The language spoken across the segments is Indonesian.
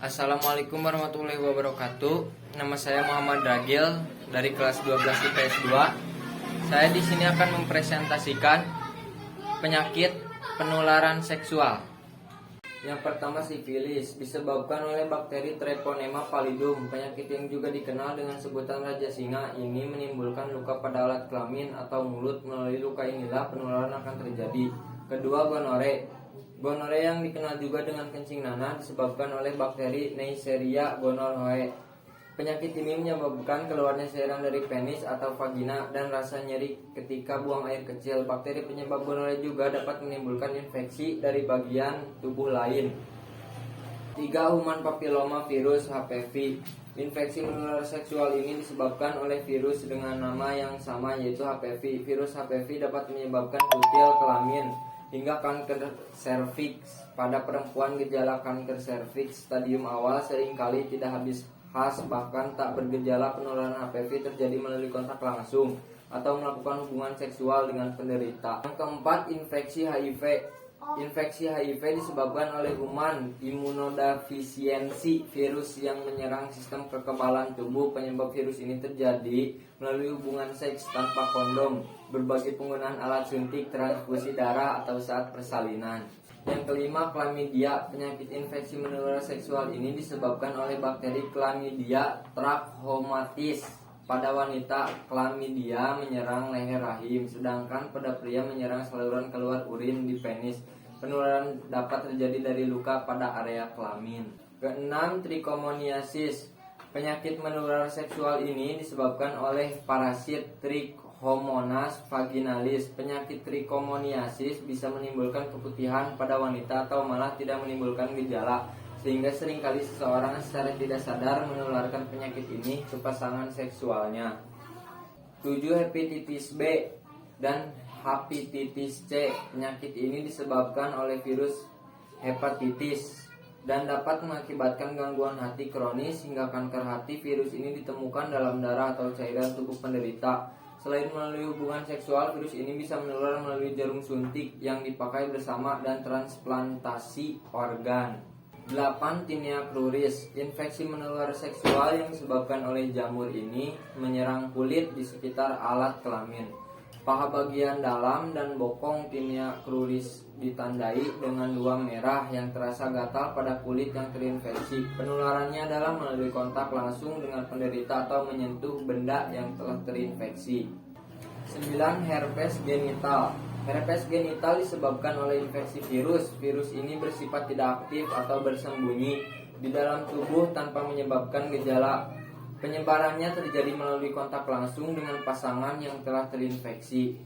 Assalamualaikum warahmatullahi wabarakatuh. Nama saya Muhammad Ragil dari kelas 12 IPS 2. Saya di sini akan mempresentasikan penyakit penularan seksual. Yang pertama, sifilis, disebabkan oleh bakteri Treponema pallidum. Penyakit yang juga dikenal dengan sebutan raja singa ini menimbulkan luka pada alat kelamin atau mulut. Melalui luka inilah penularan akan terjadi. Kedua, gonore. Gonore yang dikenal juga dengan kencing nanah disebabkan oleh bakteri Neisseria gonorrhoeae. Penyakit ini menyebabkan keluarnya cairan dari penis atau vagina dan rasa nyeri ketika buang air kecil. Bakteri penyebab gonore juga dapat menimbulkan infeksi dari bagian tubuh lain. 3. Human papilloma virus HPV. Infeksi menular seksual ini disebabkan oleh virus dengan nama yang sama, yaitu HPV. Virus HPV dapat menyebabkan kutil kelamin hingga kanker serviks. Pada perempuan, gejala kanker serviks stadium awal seringkali tidak habis khas, bahkan tak bergejala. Penularan HPV terjadi melalui kontak langsung atau melakukan hubungan seksual dengan penderita. Yang keempat, infeksi HIV. Infeksi HIV disebabkan oleh human immunodefisiency, virus yang menyerang sistem kekebalan tubuh. Penyebab virus ini terjadi melalui hubungan seks tanpa kondom, berbagai penggunaan alat suntik, transfusi darah, atau saat persalinan. Yang kelima, chlamydia. Penyakit infeksi menular seksual ini disebabkan oleh bakteri Chlamydia trachomatis. Pada wanita, chlamydia menyerang leher rahim, sedangkan pada pria menyerang saluran keluar urin di penis. Penularan dapat terjadi dari luka pada area kelamin. Keenam, trichomoniasis. Penyakit menular seksual ini disebabkan oleh parasit Trichomonas vaginalis. Penyakit trichomoniasis bisa menimbulkan keputihan pada wanita atau malah tidak menimbulkan gejala, sehingga seringkali seseorang secara tidak sadar menularkan penyakit ini ke pasangan seksualnya. 7. Hepatitis B dan hepatitis C. Penyakit ini disebabkan oleh virus hepatitis dan dapat mengakibatkan gangguan hati kronis hingga kanker hati. Virus ini ditemukan dalam darah atau cairan tubuh penderita. Selain melalui hubungan seksual, virus ini bisa menular melalui jarum suntik yang dipakai bersama dan transplantasi organ. 8. Tinea cruris. Infeksi menular seksual yang disebabkan oleh jamur ini menyerang kulit di sekitar alat kelamin. Paha bagian dalam dan bokong tinea cruris ditandai dengan luam merah yang terasa gatal pada kulit yang terinfeksi. Penularannya adalah melalui kontak langsung dengan penderita atau menyentuh benda yang telah terinfeksi. 9. Herpes genital. Herpes genital disebabkan oleh infeksi virus. Virus ini bersifat tidak aktif atau bersembunyi di dalam tubuh tanpa menyebabkan gejala. Penyebarannya terjadi melalui kontak langsung dengan pasangan yang telah terinfeksi.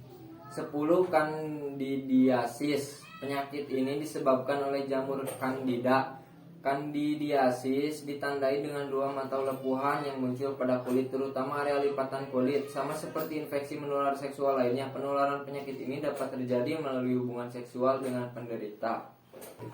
10. Candidiasis. Penyakit ini disebabkan oleh jamur Candida. Candidiasis ditandai dengan ruam atau lepuhan yang muncul pada kulit, terutama area lipatan kulit. Sama seperti infeksi menular seksual lainnya, penularan penyakit ini dapat terjadi melalui hubungan seksual dengan penderita.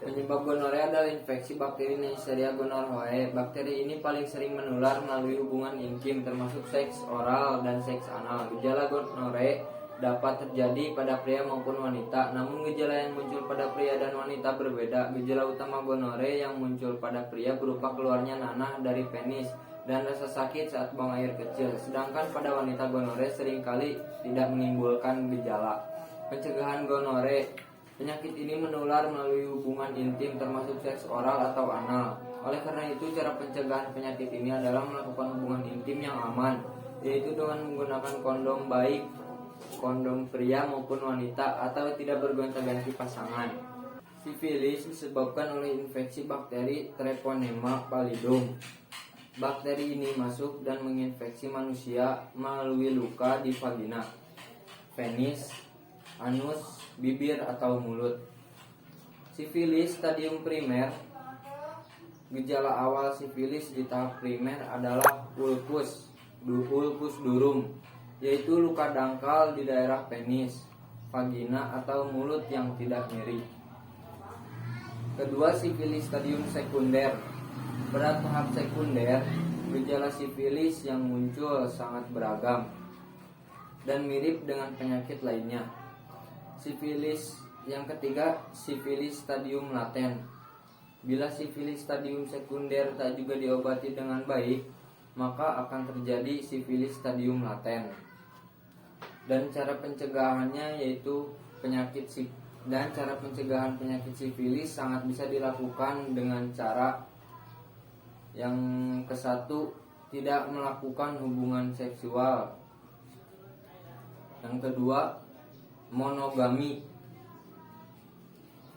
Penyebab gonore adalah infeksi bakteri Neisseria gonorrhoeae. Bakteri ini paling sering menular melalui hubungan intim, termasuk seks oral dan seks anal. Gejala gonore dapat terjadi pada pria maupun wanita, namun gejala yang muncul pada pria dan wanita berbeda. Gejala utama gonore yang muncul pada pria berupa keluarnya nanah dari penis dan rasa sakit saat buang air kecil, sedangkan pada wanita gonore seringkali tidak menimbulkan gejala. Pencegahan gonore. Penyakit ini menular melalui hubungan intim, termasuk seks oral atau anal. Oleh karena itu, cara pencegahan penyakit ini adalah melakukan hubungan intim yang aman, yaitu dengan menggunakan kondom, baik kondom pria maupun wanita, atau tidak bergonta-ganti pasangan. Sifilis disebabkan oleh infeksi bakteri Treponema pallidum. Bakteri ini masuk dan menginfeksi manusia melalui luka di vagina, penis, anus, bibir, atau mulut. Sifilis stadium primer. Gejala awal sifilis di tahap primer adalah ulcus durum, yaitu luka dangkal di daerah penis, vagina, atau mulut yang tidak nyeri. Kedua, sifilis stadium sekunder. Pada tahap sekunder, gejala sifilis yang muncul sangat beragam dan mirip dengan penyakit lainnya. Sifilis yang ketiga, sifilis stadium laten. Bila sifilis stadium sekunder tak juga diobati dengan baik, maka akan terjadi sifilis stadium laten. Dan cara pencegahannya yaitu cara pencegahan penyakit sifilis sangat bisa dilakukan dengan cara yang kesatu, tidak melakukan hubungan seksual. Yang kedua, monogami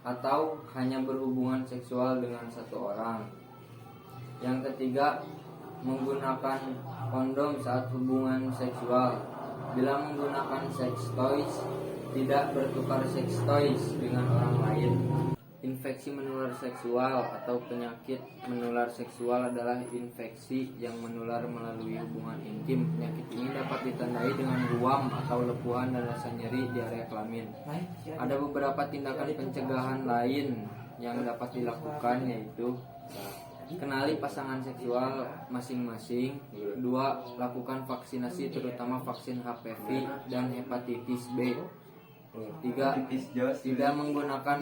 atau hanya berhubungan seksual dengan satu orang. Yang ketiga, menggunakan kondom saat hubungan seksual. Bila menggunakan sex toys, tidak bertukar sex toys dengan orang lain. Infeksi menular seksual atau penyakit menular seksual adalah infeksi yang menular melalui hubungan intim. Penyakit ini dapat ditandai dengan ruam atau lepuhan dan rasa nyeri di area kelamin. Ada beberapa tindakan pencegahan lain yang dapat dilakukan, yaitu kenali pasangan seksual masing-masing. 2. Lakukan vaksinasi terutama vaksin HPV dan hepatitis B. 3. Tidak menggunakan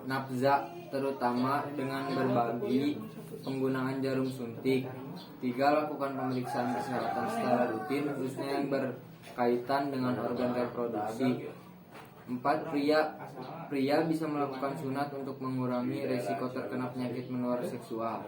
nafza terutama dengan berbagi penggunaan jarum suntik. 3. Lakukan pemeriksaan kesehatan secara rutin khususnya yang berkaitan dengan organ reproduksi. 4. Pria bisa melakukan sunat untuk mengurangi resiko terkena penyakit menular seksual.